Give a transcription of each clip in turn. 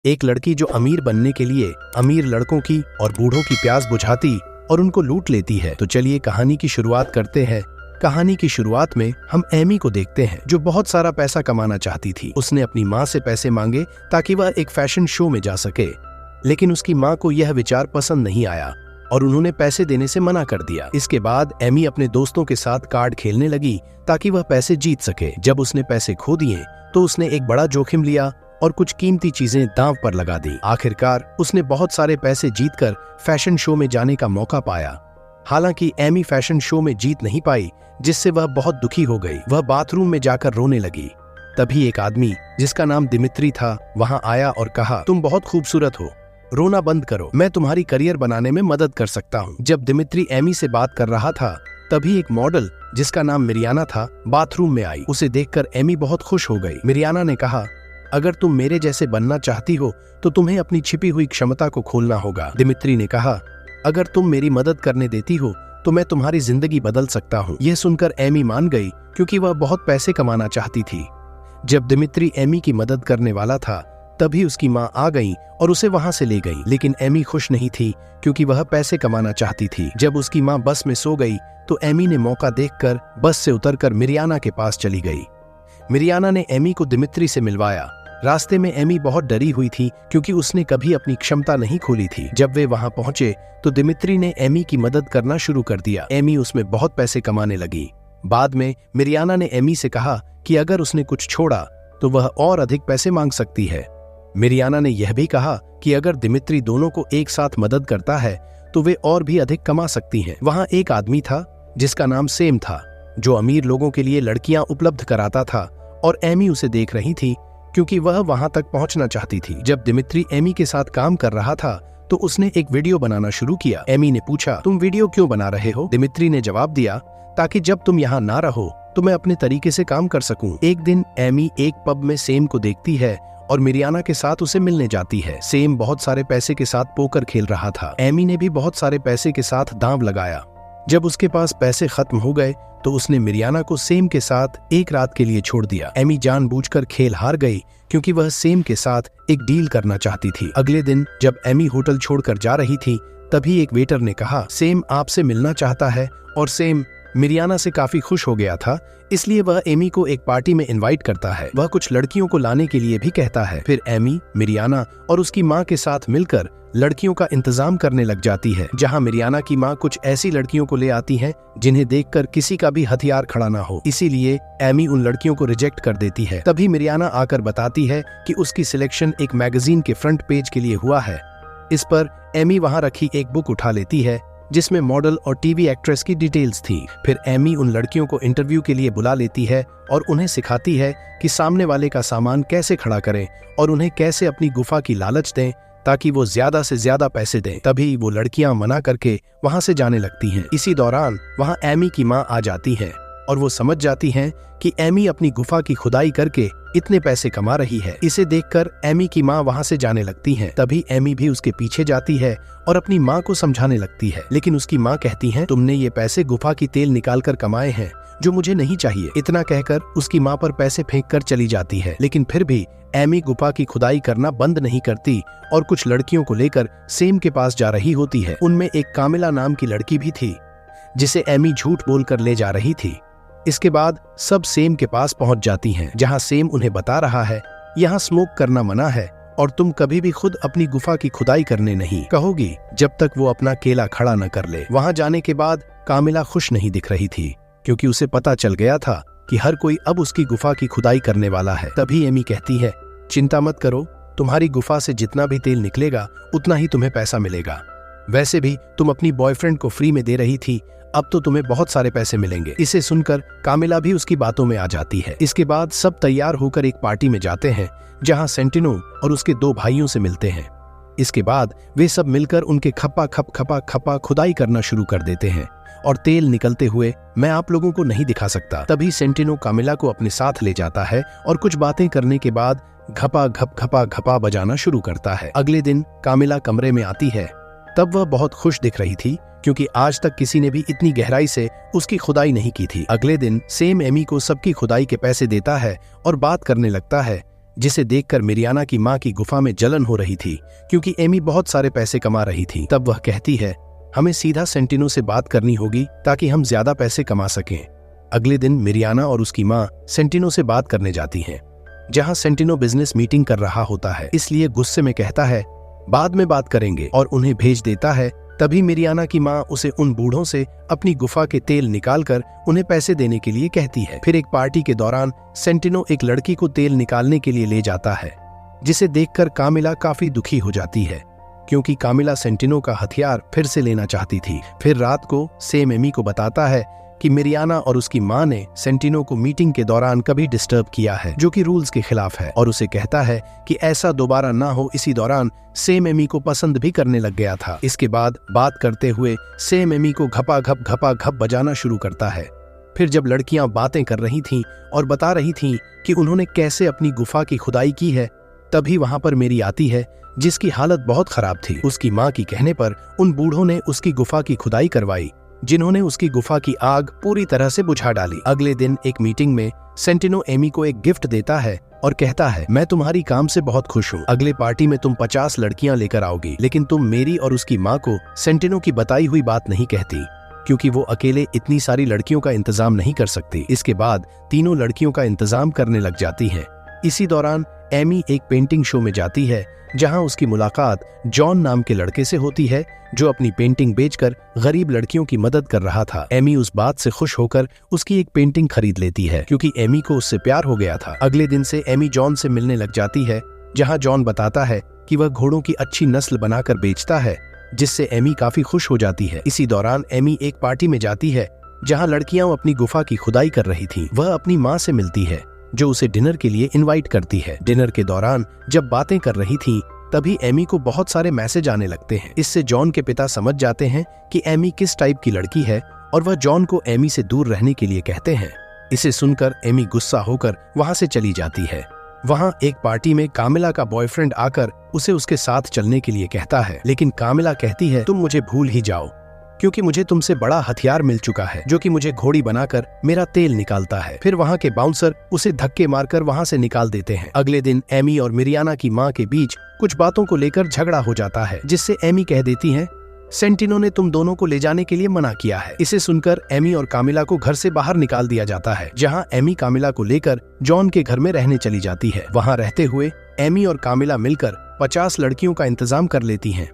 एक लड़की जो अमीर बनने के लिए अमीर लड़कों की और बूढ़ों की प्यास बुझाती और उनको लूट लेती है। तो चलिए कहानी की शुरुआत करते हैं। कहानी की शुरुआत में हम एमी को देखते हैं जो बहुत सारा पैसा कमाना चाहती थी। उसने अपनी माँ से पैसे मांगे ताकि वह एक फैशन शो में जा सके, लेकिन उसकी माँ को यह विचार पसंद नहीं आया और उन्होंने पैसे देने से मना कर दिया। इसके बाद एमी अपने दोस्तों के साथ कार्ड खेलने लगी ताकि वह पैसे जीत सके। जब उसने पैसे खो दिए तो उसने एक बड़ा जोखिम लिया और कुछ कीमती चीजें दांव पर लगा दी। आखिरकार उसने बहुत सारे पैसे जीतकर फैशन शो में जाने का मौका पाया। हालांकि एमी फैशन शो में जीत नहीं पाई, जिससे वह बहुत दुखी हो गई। वह बाथरूम में जाकर रोने लगी। तभी एक आदमी जिसका नाम दिमित्री था वहां आया और कहा, तुम बहुत खूबसूरत हो, रोना बंद करो, मैं तुम्हारी करियर बनाने में मदद कर सकता हूँ। जब दिमित्री एमी से बात कर रहा था तभी एक मॉडल जिसका नाम मिरियाना था बाथरूम में आई। उसे देखकर एमी बहुत खुश हो गई। मिरियाना ने कहा, अगर तुम मेरे जैसे बनना चाहती हो तो तुम्हें अपनी छिपी हुई क्षमता को खोलना होगा। दिमित्री ने कहा, अगर तुम मेरी मदद करने देती हो तो मैं तुम्हारी जिंदगी बदल सकता हूँ। यह सुनकर एमी मान गई क्योंकि वह बहुत पैसे कमाना चाहती थी। जब दिमित्री एमी की मदद करने वाला था तभी उसकी माँ आ गई और उसे वहां से ले गई, लेकिन एमी खुश नहीं थी क्योंकि वह पैसे कमाना चाहती थी। जब उसकी माँ बस में सो गई तो एमी ने मौका देखकर बस से उतरकर मिरियाना के पास चली गई। मिरियाना ने एमी को दिमित्री से मिलवाया। रास्ते में एमी बहुत डरी हुई थी क्योंकि उसने कभी अपनी क्षमता नहीं खोली थी। जब वे वहां पहुंचे तो दिमित्री ने एमी की मदद करना शुरू कर दिया। एमी उसमें बहुत पैसे कमाने लगी। बाद में मिरियाना ने एमी से कहा कि अगर उसने कुछ छोड़ा तो वह और अधिक पैसे मांग सकती है। मिरियाना ने यह भी कहा कि अगर दिमित्री दोनों को एक साथ मदद करता है तो वे और भी अधिक कमा सकती हैं। वहां एक आदमी था जिसका नाम सेम था, जो अमीर लोगों के लिए लड़कियां उपलब्ध कराता था और एमी उसे देख रही थी क्योंकि वह वहां तक पहुंचना चाहती थी। जब दिमित्री एमी के साथ काम कर रहा था तो उसने एक वीडियो बनाना शुरू किया। एमी ने पूछा, तुम वीडियो क्यों बना रहे हो? दिमित्री ने जवाब दिया, ताकि जब तुम यहाँ ना रहो तो मैं अपने तरीके से काम कर सकूं। एक दिन एमी एक पब में सेम को देखती है और मिरियाना के साथ उसे मिलने जाती है। सेम बहुत सारे पैसे के साथ पोकर खेल रहा था। एमी ने भी बहुत सारे पैसे के साथ दांव लगाया। जब उसके पास पैसे खत्म हो गए तो उसने मिरियाना को सेम के साथ एक रात के लिए छोड़ दिया। एमी जानबूझकर खेल हार गई क्योंकि वह सेम के साथ एक डील करना चाहती थी। अगले दिन जब एमी होटल छोड़कर जा रही थी तभी एक वेटर ने कहा, सेम आपसे मिलना चाहता है। और सेम मिरियाना से काफी खुश हो गया था, इसलिए वह एमी को एक पार्टी में इनवाइट करता है। वह कुछ लड़कियों को लाने के लिए भी कहता है। फिर एमी, मिरियाना और उसकी माँ के साथ मिलकर लड़कियों का इंतजाम करने लग जाती है। जहाँ मिरियाना की माँ कुछ ऐसी लड़कियों को ले आती है जिन्हें देखकर किसी का भी हथियार खड़ा ना हो, इसीलिए एमी उन लड़कियों को रिजेक्ट कर देती है। तभी मिरियाना आकर बताती है कि उसकी सिलेक्शन एक मैगजीन के फ्रंट पेज के लिए हुआ है। इस पर एमी वहाँ रखी एक बुक उठा लेती है जिसमें मॉडल और टीवी एक्ट्रेस की डिटेल्स थी। फिर एमी उन लड़कियों को इंटरव्यू के लिए बुला लेती है और उन्हें सिखाती है कि सामने वाले का सामान कैसे खड़ा करें और उन्हें कैसे अपनी गुफा की लालच दें ताकि वो ज्यादा से ज्यादा पैसे दें। तभी वो लड़कियां मना करके वहां से जाने लगती हैं। इसी दौरान वहां एमी की मां आ जाती है और वो समझ जाती हैं कि एमी अपनी गुफा की खुदाई करके इतने पैसे कमा रही है। इसे देखकर एमी की माँ वहाँ से जाने लगती है। तभी एमी भी उसके पीछे जाती है और अपनी माँ को समझाने लगती है, लेकिन उसकी माँ कहती है, तुमने ये पैसे गुफा की तेल निकाल कर कमाए हैं जो मुझे नहीं चाहिए। इतना कहकर उसकी माँ पर पैसे फेंक कर चली जाती है, लेकिन फिर भी एमी गुफा की खुदाई करना बंद नहीं करती और कुछ लड़कियों को लेकर सेम के पास जा रही होती है। उनमें एक कामिला नाम की लड़की भी थी जिसे एमी झूठ बोलकर ले जा रही थी। इसके बाद सब सेम के पास पहुंच जाती हैं, जहां सेम उन्हें बता रहा है, यहाँ स्मोक करना मना है और तुम कभी भी खुद अपनी गुफा की खुदाई करने नहीं कहोगी जब तक वो अपना केला खड़ा न कर ले। वहां जाने के बाद कामिला खुश नहीं दिख रही थी क्योंकि उसे पता चल गया था कि हर कोई अब उसकी गुफा की खुदाई करने वाला है। तभी एमी कहती है, चिंता मत करो, तुम्हारी गुफा से जितना भी तेल निकलेगा उतना ही तुम्हें पैसा मिलेगा। वैसे भी तुम अपनी बॉयफ्रेंड को फ्री में दे रही थी, अब तो तुम्हें बहुत सारे पैसे मिलेंगे। इसे सुनकर कामिला भी उसकी बातों में आ जाती है। इसके बाद सब तैयार होकर एक पार्टी में जाते हैं जहां सेंटिनो और उसके दो भाइयों से मिलते हैं। इसके बाद वे सब मिलकर उनके खपा खुदाई करना शुरू कर देते हैं और तेल निकलते हुए मैं आप लोगों को नहीं दिखा सकता। तभी सेंटिनो कामिला को अपने साथ ले जाता है और कुछ बातें करने के बाद घपा बजाना शुरू करता है। अगले दिन कामिला कमरे में आती है, तब वह बहुत खुश दिख रही थी क्योंकि आज तक किसी ने भी इतनी गहराई से उसकी खुदाई नहीं की थी। अगले दिन सेम एमी को सबकी खुदाई के पैसे देता है और बात करने लगता है, जिसे देखकर मिरियाना की माँ की गुफा में जलन हो रही थी, क्योंकि एमी बहुत सारे पैसे कमा रही थी। तब वह कहती है, हमें सीधा सेंटिनो से बात करनी होगी ताकि हम ज्यादा पैसे कमा सकें। अगले दिन मिरियाना और उसकी माँ सेंटिनो से बात करने जाती हैं, जहां सेंटिनो बिजनेस मीटिंग कर रहा होता है, इसलिए गुस्से में कहता है बाद में बात करेंगे और उन्हें भेज देता है। तभी मिरियाना की माँ उसे उन बूढ़ों से अपनी गुफा के तेल निकालकर उन्हें पैसे देने के लिए कहती है। फिर एक पार्टी के दौरान सेंटिनो एक लड़की को तेल निकालने के लिए ले जाता है, जिसे देखकर कामिला काफी दुखी हो जाती है, क्योंकि कामिला सेंटिनो का हथियार फिर से लेना चाहती थी। फिर रात को सेम एमी को बताता है कि मिरियाना और उसकी माँ ने सेंटिनो को मीटिंग के दौरान कभी डिस्टर्ब किया है, जो कि रूल्स के खिलाफ है, और उसे कहता है कि ऐसा दोबारा ना हो। इसी दौरान सेम एमी को पसंद भी करने लग गया था। इसके बाद बात करते हुए सेम एमी को घपा घप बजाना शुरू करता है। फिर जब लड़कियां बातें कर रही थीं और बता रही थीं कि उन्होंने कैसे अपनी गुफा की खुदाई की है, तभी वहां पर मेरी आती है, जिसकी हालत बहुत खराब थी। उसकी माँ की कहने पर उन बूढ़ों ने उसकी गुफा की खुदाई करवाई, जिन्होंने उसकी गुफा की आग पूरी तरह से बुझा डाली। अगले दिन एक मीटिंग में सेंटिनो एमी को एक गिफ्ट देता है और कहता है, मैं तुम्हारी काम से बहुत खुश हूँ। अगले पार्टी में तुम 50 लड़कियां लेकर आओगी, लेकिन तुम मेरी और उसकी माँ को सेंटिनो की बताई हुई बात नहीं कहती, क्योंकि वो अकेले इतनी सारी लड़कियों का इंतजाम नहीं कर सकती। इसके बाद तीनों लड़कियों का इंतजाम करने लग जाती है। इसी दौरान एमी एक पेंटिंग शो में जाती है, जहां उसकी मुलाकात जॉन नाम के लड़के से होती है, जो अपनी पेंटिंग बेचकर गरीब लड़कियों की मदद कर रहा था। एमी उस बात से खुश होकर उसकी एक पेंटिंग खरीद लेती है, क्योंकि एमी को उससे प्यार हो गया था। अगले दिन से एमी जॉन से मिलने लग जाती है, जहां जॉन बताता है कि वह घोड़ों की अच्छी नस्ल बनाकर बेचता है, जिससे एमी काफी खुश हो जाती है। इसी दौरान एमी एक पार्टी में जाती है, जहाँ लड़कियां अपनी गुफा की खुदाई कर रही थी। वह अपनी माँ से मिलती है, जो उसे डिनर के लिए इनवाइट करती है। डिनर के दौरान जब बातें कर रही थी, तभी एमी को बहुत सारे मैसेज आने लगते हैं। इससे जॉन के पिता समझ जाते हैं कि एमी किस टाइप की लड़की है, और वह जॉन को एमी से दूर रहने के लिए कहते हैं। इसे सुनकर एमी गुस्सा होकर वहां से चली जाती है। वहां एक पार्टी में कामिला का बॉयफ्रेंड आकर उसे उसके साथ चलने के लिए कहता है, लेकिन कामिला कहती है, तुम मुझे भूल ही जाओ, क्योंकि मुझे तुमसे बड़ा हथियार मिल चुका है, जो कि मुझे घोड़ी बनाकर मेरा तेल निकालता है। फिर वहाँ के बाउंसर उसे धक्के मारकर वहाँ से निकाल देते हैं। अगले दिन एमी और मिरियाना की माँ के बीच कुछ बातों को लेकर झगड़ा हो जाता है, जिससे एमी कह देती है, सेंटिनो ने तुम दोनों को ले जाने के लिए मना किया है। इसे सुनकर एमी और कामिला को घर से बाहर निकाल दिया जाता है, जहाँ एमी कामिला को लेकर जॉन के घर में रहने चली जाती है। वहाँ रहते हुए एमी और कामिला मिलकर 50 लड़कियों का इंतजाम कर लेती हैं।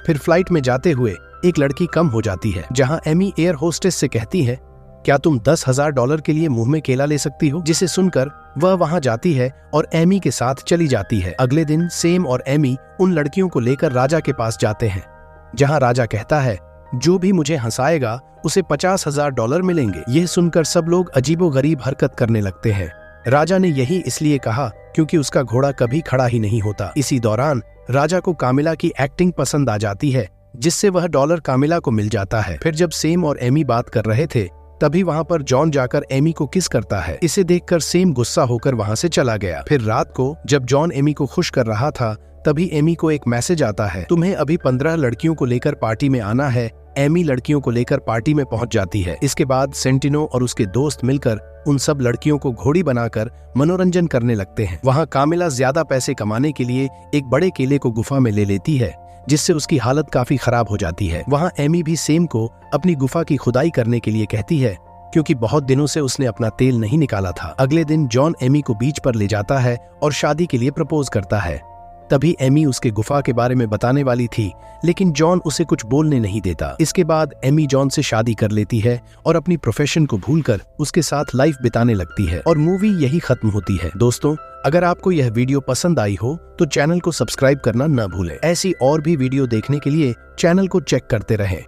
फिर फ्लाइट में जाते हुए एक लड़की कम हो जाती है, जहां एमी एयर होस्टेस से कहती है, क्या तुम $10,000 के लिए मुंह में केला ले सकती हो, जिसे सुनकर वह वहां जाती है और एमी के साथ चली जाती है। अगले दिन सेम और एमी उन लड़कियों को लेकर राजा के पास जाते हैं, जहां राजा कहता है, जो भी मुझे हंसाएगा उसे $50,000 मिलेंगे। यह सुनकर सब लोग अजीबोगरीब हरकत करने लगते हैं। राजा ने यही इसलिए कहा क्योंकि उसका घोड़ा कभी खड़ा ही नहीं होता। इसी दौरान राजा को कामिला की एक्टिंग पसंद आ जाती है, जिससे वह डॉलर कामिला को मिल जाता है। फिर जब सेम और एमी बात कर रहे थे, तभी वहाँ पर जॉन जाकर एमी को किस करता है। इसे देखकर सेम गुस्सा होकर वहाँ से चला गया। फिर रात को जब जॉन एमी को खुश कर रहा था, तभी एमी को एक मैसेज आता है, तुम्हें अभी 15 लड़कियों को लेकर पार्टी में आना है। एमी लड़कियों को लेकर पार्टी में पहुंच जाती है। इसके बाद सेंटिनो और उसके दोस्त मिलकर उन सब लड़कियों को घोड़ी बनाकर मनोरंजन करने लगते हैं। वहाँ कामिला ज्यादा पैसे कमाने के लिए एक बड़े केले को गुफा में ले लेती है, जिससे उसकी हालत काफी खराब हो जाती है। वहाँ एमी भी सेम को अपनी गुफा की खुदाई करने के लिए कहती है, क्योंकि बहुत दिनों से उसने अपना तेल नहीं निकाला था। अगले दिन जॉन एमी को बीच पर ले जाता है और शादी के लिए प्रपोज करता है। तभी एमी उसके गुफा के बारे में बताने वाली थी, लेकिन जॉन उसे कुछ बोलने नहीं देता। इसके बाद एमी जॉन से शादी कर लेती है और अपनी प्रोफेशन को भूलकर उसके साथ लाइफ बिताने लगती है, और मूवी यही खत्म होती है। दोस्तों, अगर आपको यह वीडियो पसंद आई हो तो चैनल को सब्सक्राइब करना न भूलें। ऐसी और भी वीडियो देखने के लिए चैनल को चेक करते रहें।